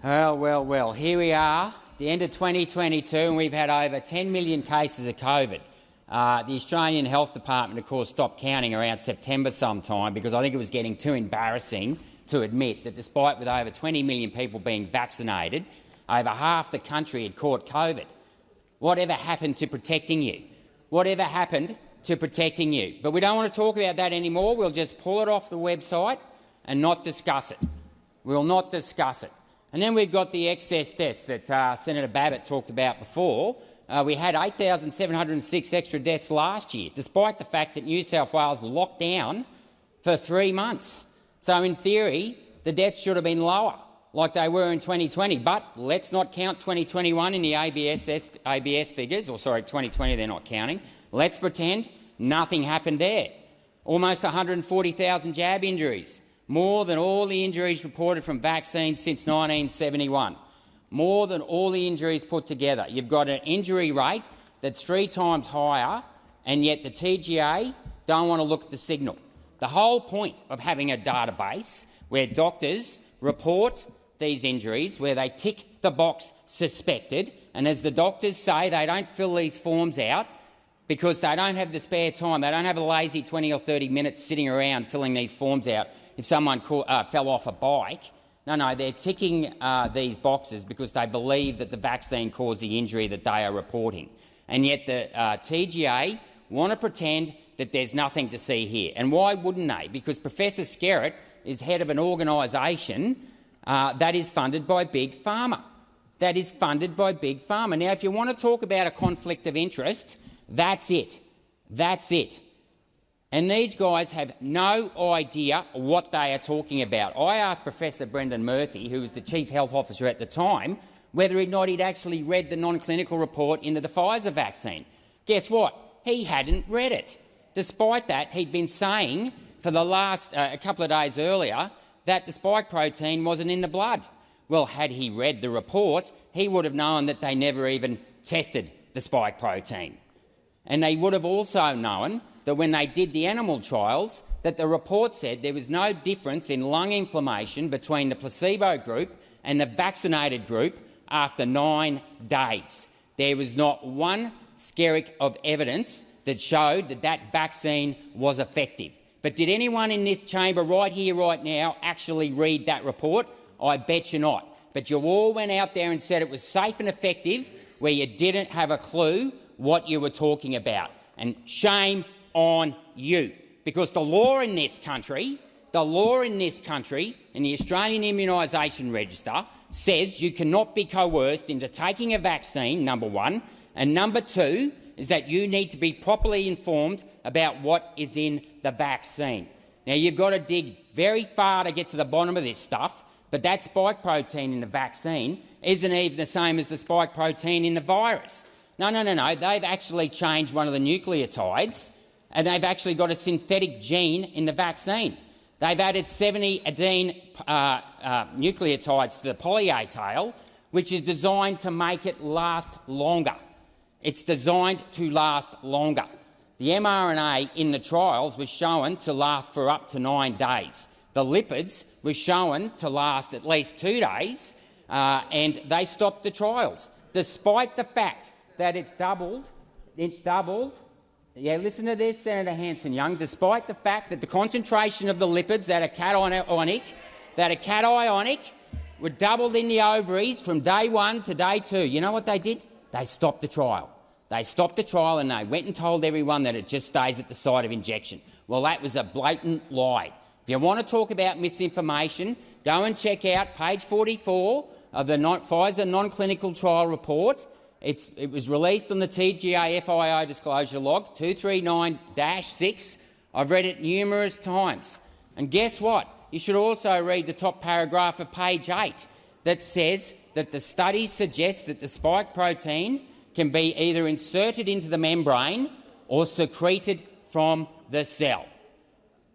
Well, here we are, the end of 2022, and we've had over 10 million cases of COVID. The Australian Health Department, of course, stopped counting around September sometime because I think it was getting too embarrassing to admit that despite with over 20 million people being vaccinated, over half the country had caught COVID. Whatever happened to protecting you? Whatever happened to protecting you? But we don't want to talk about that anymore. We'll just pull it off the website and not discuss it. We'll not discuss it. And then we've got the excess deaths that Senator Babbitt talked about before. We had 8,706 extra deaths last year, despite the fact that New South Wales locked down for 3 months. So in theory, the deaths should have been lower, like they were in 2020. But let's not count 2021 in the ABS figures, or sorry, 2020 they're not counting. Let's pretend nothing happened there. Almost 140,000 jab injuries. More than all the injuries reported from vaccines since 1971. More than all the injuries put together. You've got an injury rate that's 3 times higher, and yet the TGA don't want to look at the signal. The whole point of having a database where doctors report these injuries, where they tick the box suspected, and as the doctors say, they don't fill these forms out because they don't have the spare time. They don't have a lazy 20 or 30 minutes sitting around filling these forms out if someone fell off a bike. No, they're ticking these boxes because they believe that the vaccine caused the injury that they are reporting. And yet the TGA want to pretend that there's nothing to see here. And why wouldn't they? Because Professor Skerritt is head of an organisation that is funded by Big Pharma. That is funded by Big Pharma. Now, if you want to talk about a conflict of interest, that's it. That's it. And these guys have no idea what they are talking about. I asked Professor Brendan Murphy, who was the Chief Health Officer at the time, whether or not he'd actually read the non-clinical report into the Pfizer vaccine. Guess what? He hadn't read it. Despite that, he'd been saying for the last a couple of days earlier that the spike protein wasn't in the blood. Well, had he read the report, he would have known that they never even tested the spike protein. And they would have also known that when they did the animal trials, that the report said there was no difference in lung inflammation between the placebo group and the vaccinated group after 9 days. There was not one skerrick of evidence that showed that that vaccine was effective. But did anyone in this chamber right here, right now, actually read that report? I bet you not. But you all went out there and said it was safe and effective where you didn't have a clue what you were talking about. And shame on you, because the law in this country, in the Australian Immunisation Register, says you cannot be coerced into taking a vaccine, number one, and number two is that you need to be properly informed about what is in the vaccine. Now, you've got to dig very far to get to the bottom of this stuff, but that spike protein in the vaccine isn't even the same as the spike protein in the virus. No. They've actually changed one of the nucleotides, and they've actually got a synthetic gene in the vaccine. They've added 70 adenine nucleotides to the poly-A tail, which is designed to make it last longer. It's designed to last longer. The mRNA in the trials was shown to last for up to 9 days. The lipids were shown to last at least 2 days, and they stopped the trials, despite the fact that it doubled. Yeah, listen to this, Senator Hanson-Young. Despite the fact that the concentration of the lipids that are cationic were doubled in the ovaries from day 1 to day 2. You know what they did? They stopped the trial. They stopped the trial and they went and told everyone that it just stays at the site of injection. Well, that was a blatant lie. If you want to talk about misinformation, go and check out page 44 of the Pfizer non-clinical trial report. It was released on the TGA FIO disclosure log 239-6. I've read it numerous times. And guess what? You should also read the top paragraph of page 8 that says that the study suggests that the spike protein can be either inserted into the membrane or secreted from the cell.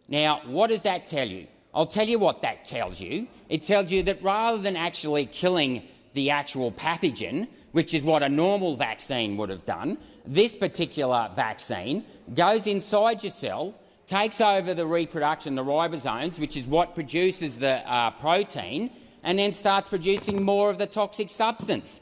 Now, what does that tell you? I'll tell you what that tells you. It tells you that rather than actually killing the actual pathogen, which is what a normal vaccine would have done, this particular vaccine goes inside your cell, takes over the reproduction, the ribosomes, which is what produces the protein, and then starts producing more of the toxic substance.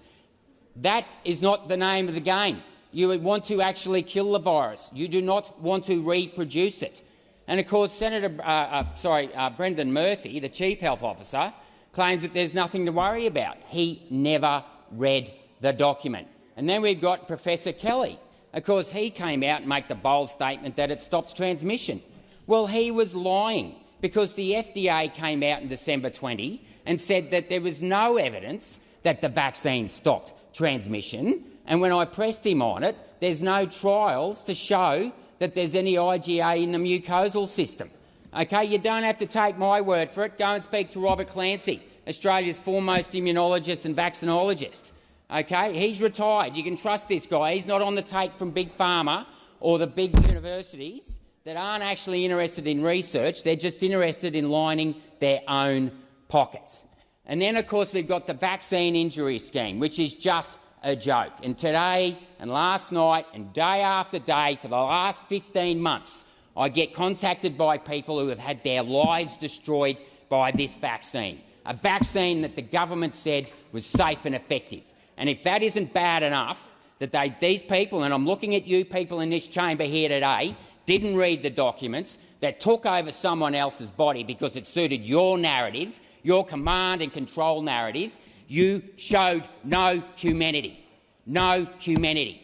That is not the name of the game. You would want to actually kill the virus. You do not want to reproduce it. And of course, Brendan Murphy, the Chief Health Officer, claims that there's nothing to worry about. He never read the document. And then we've got Professor Kelly. Of course, he came out and made the bold statement that it stops transmission. Well, he was lying, because the FDA came out in December 20 and said that there was no evidence that the vaccine stopped transmission. And when I pressed him on it, there's no trials to show that there's any IgA in the mucosal system. Okay, you don't have to take my word for it. Go and speak to Robert Clancy, Australia's foremost immunologist and vaccinologist. Okay, he's retired. You can trust this guy. He's not on the take from Big Pharma or the big universities that aren't actually interested in research. They're just interested in lining their own pockets. And then, of course, we've got the vaccine injury scheme, which is just a joke. And today and last night and day after day for the last 15 months, I get contacted by people who have had their lives destroyed by this vaccine, a vaccine that the government said was safe and effective. And if that isn't bad enough, that these people, and I'm looking at you people in this chamber here today, didn't read the documents, that took over someone else's body because it suited your narrative, your command and control narrative, you showed no humanity. No humanity.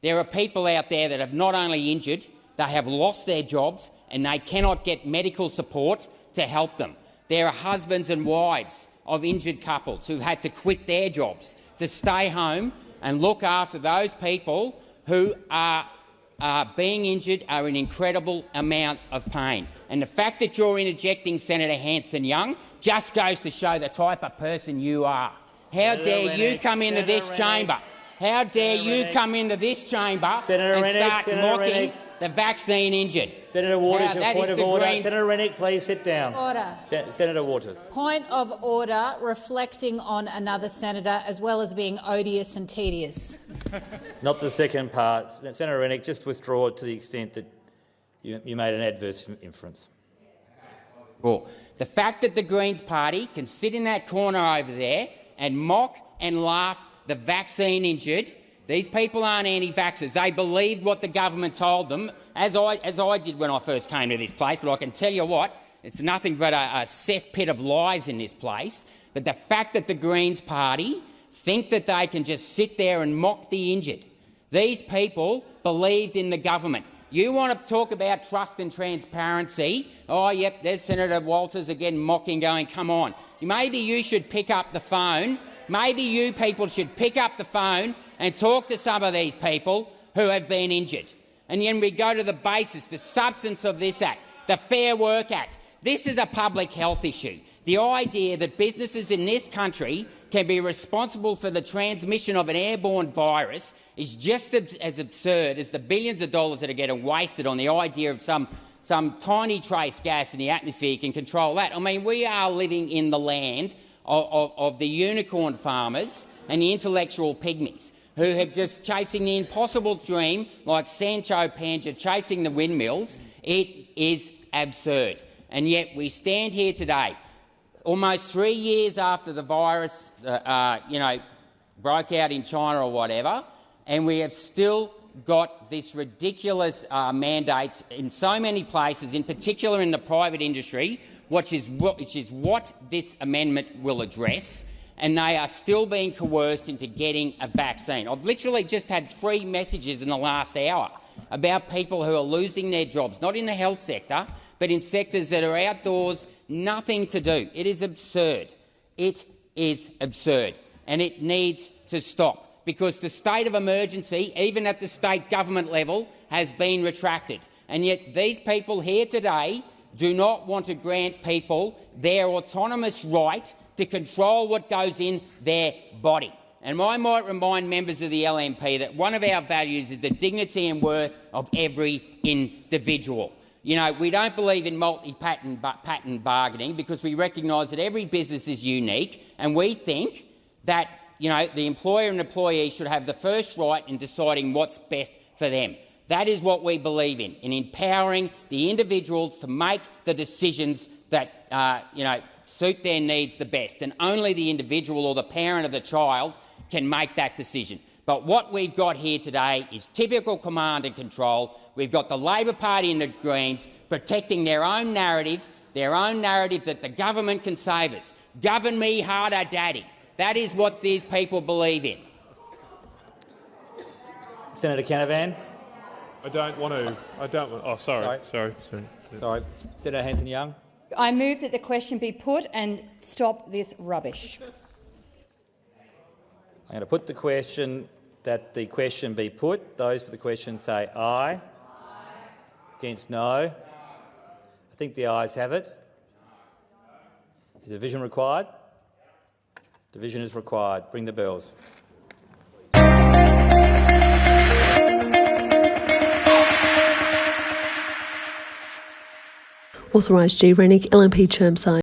There are people out there that have not only injured, they have lost their jobs and they cannot get medical support to help them. There are husbands and wives of injured couples who've had to quit their jobs to stay home and look after those people who are being injured, are in incredible amount of pain. And the fact that you're interjecting Senator Hanson-Young just goes to show the type of person you are. How dare you come into this chamber? How dare you come into this chamber and start mocking the vaccine injured? Senator Waters, your point of order. Senator Rennick, please sit down. Order. Senator Waters. Point of order, reflecting on another senator as well as being odious and tedious. Not the second part. Senator Rennick, just withdraw it to the extent that you made an adverse inference. Well, the fact that the Greens party can sit in that corner over there and mock and laugh the vaccine injured. These people aren't anti-vaxxers. They believed what the government told them, as I did when I first came to this place. But I can tell you what, it's nothing but a cesspit of lies in this place. But the fact that the Greens party think that they can just sit there and mock the injured. These people believed in the government. You want to talk about trust and transparency? Oh, yep, there's Senator Walters again mocking, going, come on. Maybe you should pick up the phone. Maybe you people should pick up the phone and talk to some of these people who have been injured. And then we go to the basis, the substance of this Act, the Fair Work Act. This is a public health issue. The idea that businesses in this country can be responsible for the transmission of an airborne virus is just as absurd as the billions of dollars that are getting wasted on the idea of some tiny trace gas in the atmosphere can control that. I mean, we are living in the land of the unicorn farmers and the intellectual pygmies who have just chasing the impossible dream like Sancho Panza chasing the windmills. It is absurd. And yet we stand here today, almost 3 years after the virus broke out in China or whatever, and we have still got this ridiculous mandates in so many places, in particular in the private industry, which is what this amendment will address, and they are still being coerced into getting a vaccine. I've literally just had 3 messages in the last hour about people who are losing their jobs, not in the health sector, but in sectors that are outdoors, nothing to do. It is absurd. It is absurd, and it needs to stop, because the state of emergency, even at the state government level, has been retracted. And yet these people here today do not want to grant people their autonomous right to control what goes in their body. And I might remind members of the LNP that one of our values is the dignity and worth of every individual. You know, we don't believe in multi-patent bargaining because we recognise that every business is unique, and we think that the employer and employee should have the first right in deciding what's best for them. That is what we believe in empowering the individuals to make the decisions that suit their needs the best, and only the individual or the parent of the child can make that decision. But what we've got here today is typical command and control. We've got the Labor Party and the Greens protecting their own narrative that the government can save us. Govern me harder, Daddy. That is what these people believe in. Senator Canavan. I don't want to. Oh, sorry. Sorry. Senator Hanson-Young. I move that the question be put and stop this rubbish. I'm going to put the question that the question be put. Those for the question say aye. Against no. I think the ayes have it. Is division required? Division is required. Bring the bills. Authorised G. Rennick, LNP Chermside.